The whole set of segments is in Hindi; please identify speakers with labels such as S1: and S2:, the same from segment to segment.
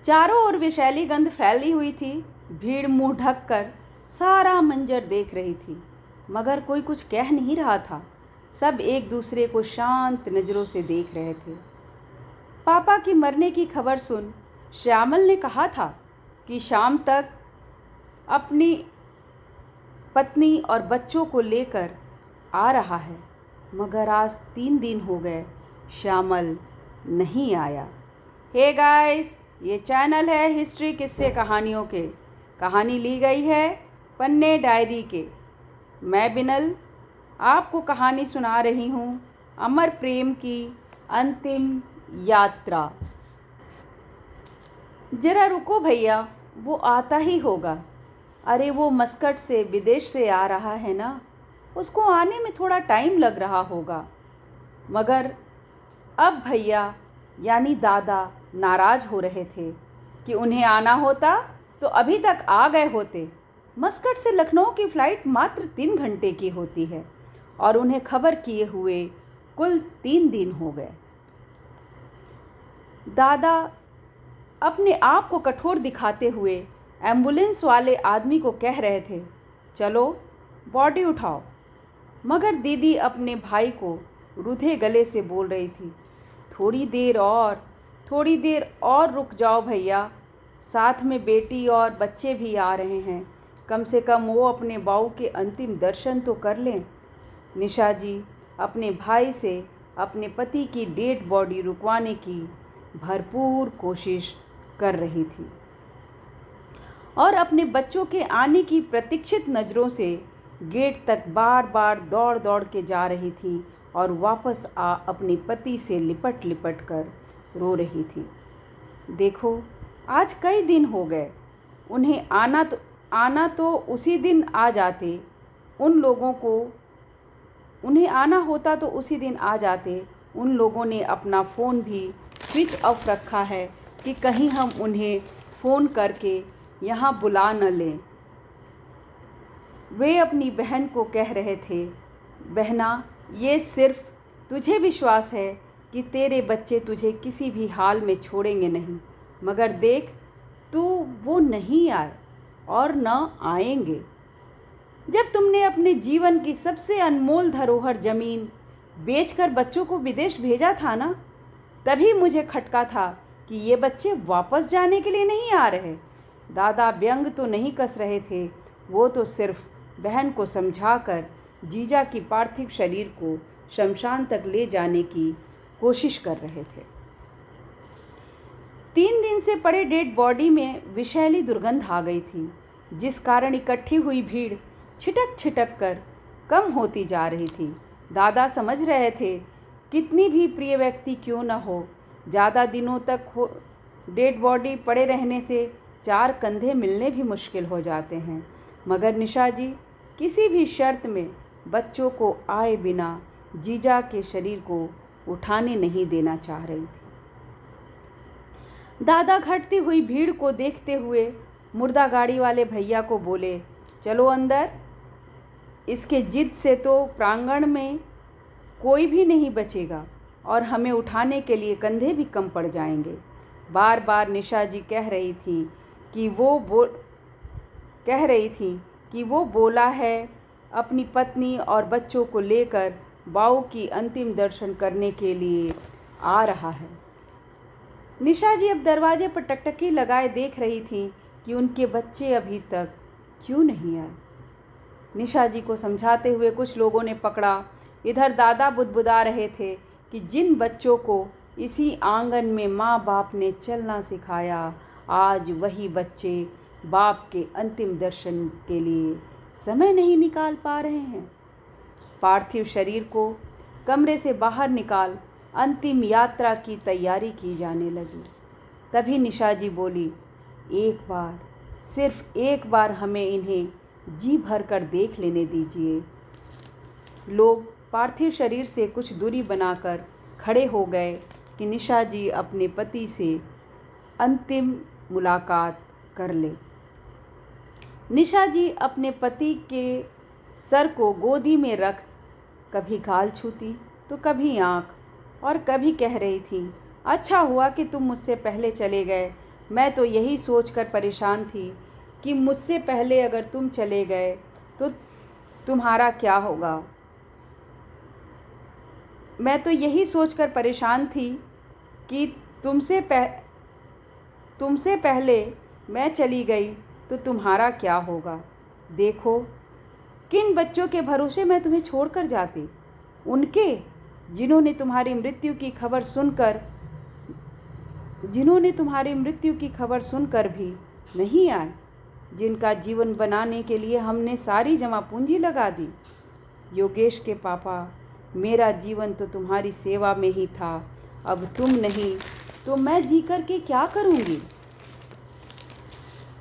S1: चारों ओर विषैली गंध फैली हुई थी। भीड़ मुंह ढककर सारा मंजर देख रही थी, मगर कोई कुछ कह नहीं रहा था। सब एक दूसरे को शांत नज़रों से देख रहे थे। पापा की मरने की खबर सुन श्यामल ने कहा था कि शाम तक अपनी पत्नी और बच्चों को लेकर आ रहा है, मगर आज 3 दिन हो गए, श्यामल नहीं आया। हे गाइस, ये चैनल है हिस्ट्री किस्से कहानियों के। कहानी ली गई है पन्ने डायरी के। मैं बिनल आपको कहानी सुना रही हूँ, अमर प्रेम की अंतिम यात्रा। जरा रुको भैया, वो आता ही होगा। अरे वो मस्कट से, विदेश से आ रहा है ना, उसको आने में थोड़ा टाइम लग रहा होगा। मगर अब भैया यानी दादा नाराज़ हो रहे थे कि उन्हें आना होता तो अभी तक आ गए होते। मस्कट से लखनऊ की फ़्लाइट मात्र 3 घंटे की होती है और उन्हें खबर किए हुए कुल 3 दिन हो गए। दादा अपने आप को कठोर दिखाते हुए एम्बुलेंस वाले आदमी को कह रहे थे, चलो बॉडी उठाओ। मगर दीदी अपने भाई को रूधे गले से बोल रही थी, थोड़ी देर और रुक जाओ भैया, साथ में बेटी और बच्चे भी आ रहे हैं, कम से कम वो अपने बाऊ के अंतिम दर्शन तो कर लें। निशा जी अपने भाई से अपने पति की डेड बॉडी रुकवाने की भरपूर कोशिश कर रही थी और अपने बच्चों के आने की प्रतीक्षित नज़रों से गेट तक बार बार दौड़ दौड़ के जा रही थी और वापस अपने पति से लिपट लिपट कर रो रही थी। देखो, आज कई दिन हो गए, उन्हें आना तो उसी दिन आ जाते, उन्हें आना होता तो उसी दिन आ जाते। उन लोगों ने अपना फ़ोन भी स्विच ऑफ रखा है कि कहीं हम उन्हें फ़ोन करके यहाँ बुला न लें। वे अपनी बहन को कह रहे थे, बहना, ये सिर्फ तुझे विश्वास है कि तेरे बच्चे तुझे किसी भी हाल में छोड़ेंगे नहीं, मगर देख तू वो नहीं आए और न आएंगे। जब तुमने अपने जीवन की सबसे अनमोल धरोहर ज़मीन बेचकर बच्चों को विदेश भेजा था ना, तभी मुझे खटका था कि ये बच्चे वापस जाने के लिए नहीं आ रहे। दादा व्यंग तो नहीं कस रहे थे, वो तो सिर्फ बहन को समझाकर जीजा की पार्थिव शरीर को शमशान तक ले जाने की कोशिश कर रहे थे। 3 दिन से पड़े डेड बॉडी में विषैली दुर्गंध आ गई थी, जिस कारण इकट्ठी हुई भीड़ छिटक छिटक कर कम होती जा रही थी। दादा समझ रहे थे, कितनी भी प्रिय व्यक्ति क्यों न हो, ज़्यादा दिनों तक डेड बॉडी पड़े रहने से 4 कंधे मिलने भी मुश्किल हो जाते हैं। मगर निशा जी किसी भी शर्त में बच्चों को आए बिना जीजा के शरीर को उठाने नहीं देना चाह रही थी। दादा घटती हुई भीड़ को देखते हुए मुर्दा गाड़ी वाले भैया को बोले, चलो अंदर, इसके जिद से तो प्रांगण में कोई भी नहीं बचेगा और हमें उठाने के लिए कंधे भी कम पड़ जाएंगे। बार बार निशा जी कह रही थी कि वो बोला है अपनी पत्नी और बच्चों को लेकर बाऊ की अंतिम दर्शन करने के लिए आ रहा है। निशा जी अब दरवाजे पर टकटकी लगाए देख रही थी कि उनके बच्चे अभी तक क्यों नहीं आए। निशा जी को समझाते हुए कुछ लोगों ने पकड़ा। इधर दादा बुदबुदा रहे थे कि जिन बच्चों को इसी आंगन में माँ बाप ने चलना सिखाया, आज वही बच्चे बाप के अंतिम दर्शन के लिए समय नहीं निकाल पा रहे हैं। पार्थिव शरीर को कमरे से बाहर निकाल अंतिम यात्रा की तैयारी की जाने लगी। तभी निशा जी बोली, एक बार, सिर्फ एक बार हमें इन्हें जी भर कर देख लेने दीजिए। लोग पार्थिव शरीर से कुछ दूरी बनाकर खड़े हो गए कि निशा जी अपने पति से अंतिम मुलाकात कर ले। निशा जी अपने पति के सर को गोदी में रख कभी गाल छूती तो कभी आँख, और कभी कह रही थी, अच्छा हुआ कि तुम मुझसे पहले चले गए, मैं तो यही सोचकर परेशान थी कि मुझसे पहले अगर तुम चले गए तो तुम्हारा क्या होगा। मैं तो यही सोचकर परेशान थी कि तुमसे पहले मैं चली गई तो तुम्हारा क्या होगा। देखो, किन बच्चों के भरोसे मैं तुम्हें छोड़कर जाती। उनके जिन्होंने तुम्हारी मृत्यु की खबर सुनकर भी नहीं आए, जिनका जीवन बनाने के लिए हमने सारी जमा पूंजी लगा दी। योगेश के पापा, मेरा जीवन तो तुम्हारी सेवा में ही था। अब तुम नहीं तो मैं जी कर के क्या करूँगी।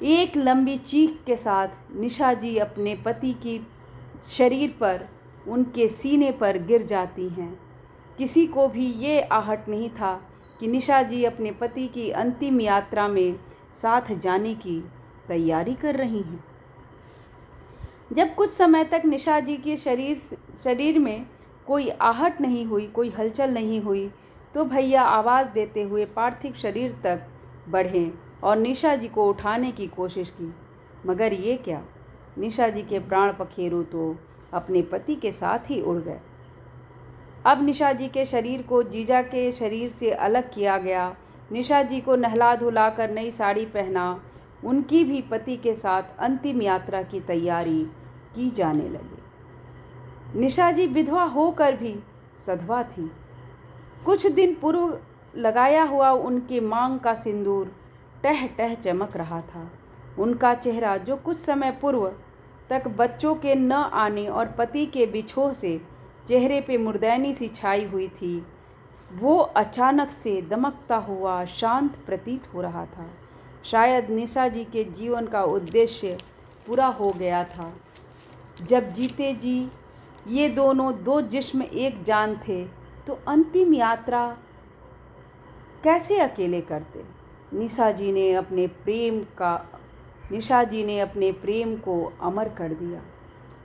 S1: एक लंबी चीख के साथ निशा जी अपने पति की शरीर पर, उनके सीने पर गिर जाती हैं। किसी को भी ये आहट नहीं था कि निशा जी अपने पति की अंतिम यात्रा में साथ जाने की तैयारी कर रही हैं। जब कुछ समय तक निशा जी के शरीर में कोई आहट नहीं हुई, कोई हलचल नहीं हुई, तो भैया आवाज़ देते हुए पार्थिव शरीर तक बढ़े और निशा जी को उठाने की कोशिश की। मगर ये क्या, निशा जी के प्राण पखेरु तो अपने पति के साथ ही उड़ गए। अब निशा जी के शरीर को जीजा के शरीर से अलग किया गया। निशा जी को नहला धुला कर नई साड़ी पहना, उनकी भी पति के साथ अंतिम यात्रा की तैयारी की जाने लगी। निशा जी विधवा होकर भी सधवा थी। कुछ दिन पूर्व लगाया हुआ उनके मांग का सिंदूर टह टह चमक रहा था। उनका चेहरा, जो कुछ समय पूर्व तक बच्चों के न आने और पति के बिछोह से चेहरे पे मुर्दैनी सी छाई हुई थी, वो अचानक से दमकता हुआ शांत प्रतीत हो रहा था। शायद निशा जी के जीवन का उद्देश्य पूरा हो गया था। जब जीते जी ये दोनों दो जिस्म एक जान थे, तो अंतिम यात्रा कैसे अकेले करते। निशा जी ने अपने प्रेम को अमर कर दिया।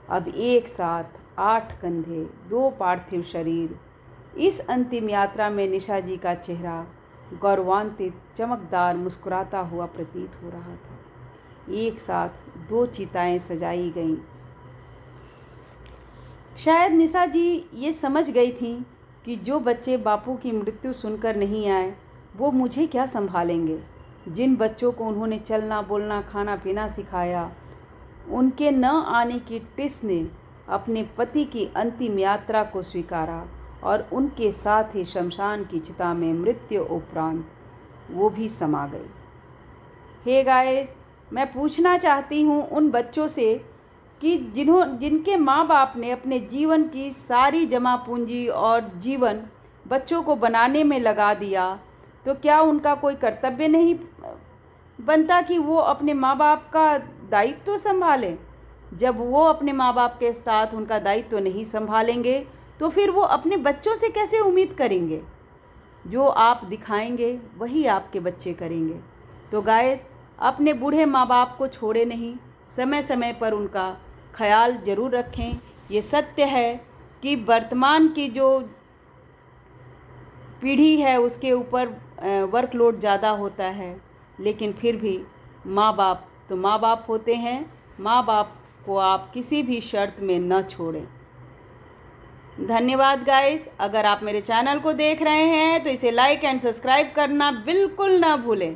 S1: अब एक साथ 8 कंधे, 2 पार्थिव शरीर। इस अंतिम यात्रा में निशा जी का चेहरा गौरवान्वित, चमकदार, मुस्कुराता हुआ प्रतीत हो रहा था। एक साथ 2 चिताएं सजाई गईं। शायद निशा जी ये समझ गई थीं कि जो बच्चे बापू की मृत्यु सुनकर नहीं आए, वो मुझे क्या संभालेंगे। जिन बच्चों को उन्होंने चलना बोलना खाना पीना सिखाया, उनके न आने की टिस ने अपने पति की अंतिम यात्रा को स्वीकारा और उनके साथ ही शमशान की चिता में मृत्यु उपरांत वो भी समा गई। हे गाइस, मैं पूछना चाहती हूँ उन बच्चों से कि जिनके माँ बाप ने अपने जीवन की सारी जमा पूंजी और जीवन बच्चों को बनाने में लगा दिया, तो क्या उनका कोई कर्तव्य नहीं बनता कि वो अपने माँ बाप का दायित्व तो संभालें। जब वो अपने माँ बाप के साथ उनका दायित्व नहीं संभालेंगे, तो फिर वो अपने बच्चों से कैसे उम्मीद करेंगे। जो आप दिखाएंगे वही आपके बच्चे करेंगे। तो गाइस, अपने बूढ़े माँ बाप को छोड़े नहीं, समय समय पर उनका ख्याल ज़रूर रखें। ये सत्य है कि वर्तमान की जो पीढ़ी है उसके ऊपर वर्कलोड ज़्यादा होता है, लेकिन फिर भी माँ बाप तो माँ बाप होते हैं। माँ बाप को आप किसी भी शर्त में न छोड़ें। धन्यवाद गाइस। अगर आप मेरे चैनल को देख रहे हैं तो इसे लाइक एंड सब्सक्राइब करना बिल्कुल ना भूलें।